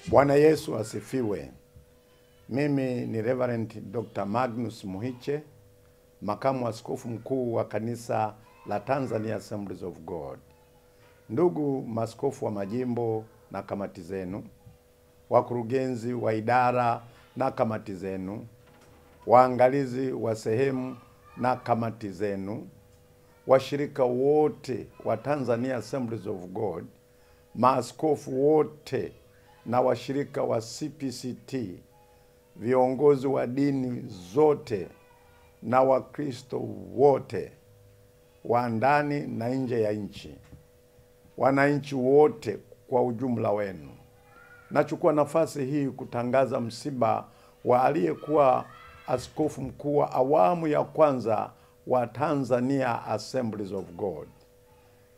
Bwana Yesu asifiwe. Mimi ni Reverend Dr. Magnus Muhiche, makamu askofu mkuu wa kanisa la Tanzania Assemblies of God. Ndugu maaskofu wa majimbo na kamati zenu, wakurugenzi wa idara na kamati zenu, waangalizi wa sehemu na kamati zenu, washirika wote wa Tanzania Assemblies of God, maaskofu wote na washirika wa CPCT, viongozi wa dini zote na Wakristo wote wa ndani na nje ya nchi, wananchi wote kwa ujumla wenu. Nachukua nafasi hii kutangaza msiba wa aliyekuwa askofu mkuu wa awamu ya kwanza wa Tanzania Assemblies of God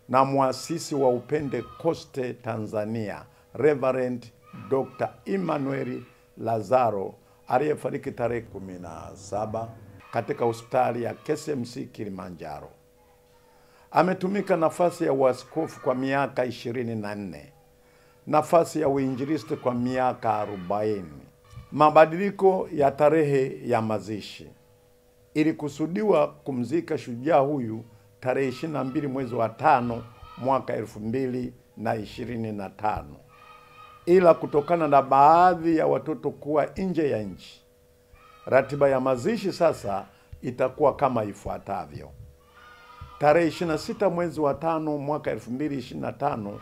na muasisi wa Upentekoste Tanzania, Reverend Dr. Emmanuel Lazaro, aliyefariki tarehe 17 katika hospitali ya KCMC Kilimanjaro. Ametumika nafasi ya uaskofu kwa miaka 24, nafasi ya uinjilisti kwa miaka 40. Mabadiliko ya tarehe ya mazishi ilikusudiwa kumzika shujaa huyu tarehe 22 mwezi wa 5 mwaka 2025. Ila kutokana na baadhi ya watoto kuwa nje ya nchi, ratiba ya mazishi sasa itakuwa kama ifuatavyo. Tarehe 26 mwezi wa 5 mwaka 2025,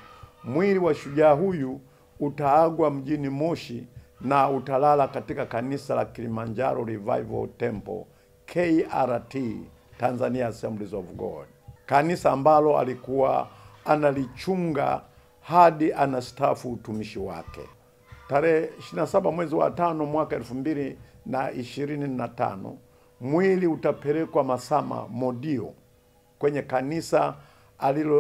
mwili wa shujaa huyu utaagwa mjini Moshi na utalala katika kanisa la Kilimanjaro Revival Temple, KRT, Tanzania Assemblies of God. Kanisa ambalo alikuwa analichunga hadi anastaafu utumishi wake. Tarehe 27 mwezi wa 5 mwaka 2025, mwili utapelekwa Masama Modio kwenye kanisa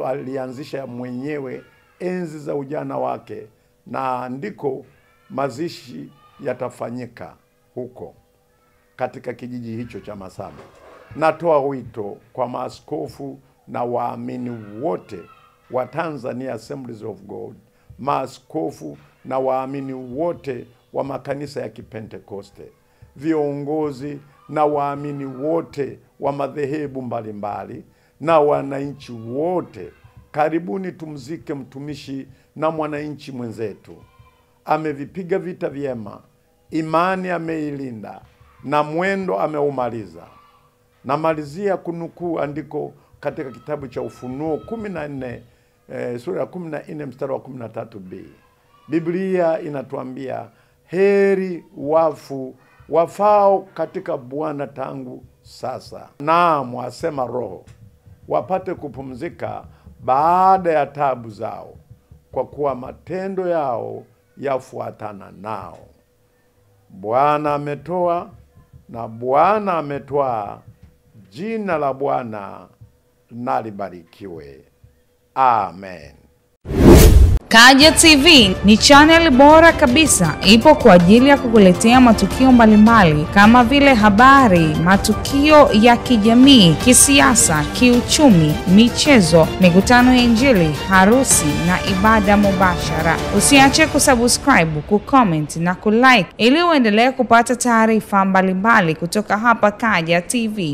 alianzisha mwenyewe enzi za ujana wake, na ndiko mazishi yatafanyika huko katika kijiji hicho cha Masama. Natoa wito kwa maaskofu na waamini wote wa Tanzania Assemblies of God, maaskofu na waamini wote wa makanisa ya Kipentekoste, viongozi na waamini wote wa madhehebu mbalimbali na wananchi wote, karibuni tumzike mtumishi na mwananchi mwenzetu. Amevipiga vita vyema, imani ameilinda na mwendo ameumaliza. Namalizia kunukuu andiko katika kitabu cha Ufunuo 14, sura ya 14 mstari wa 13b. Biblia inatuambia, heri wafu wafao katika Bwana tangu sasa, naam, asema Roho, wapate kupumzika baada ya taabu zao, kwa kuwa matendo yao yafuatana nao. Bwana ametoa na Bwana ametwaa, jina la Bwana na libarikiwe. Amen. Kaja TV ni channel bora kabisa, ipo kwa ajili ya kukuletea matukio mbalimbali kama vile habari, matukio ya kijamii, kisiasa, kiuchumi, michezo, mikutano ya Injili, harusi na ibada mubashara. Usiache kusubscribe, kucomment na kulike ili uendelee kupata taarifa mbalimbali kutoka hapa Kaja TV.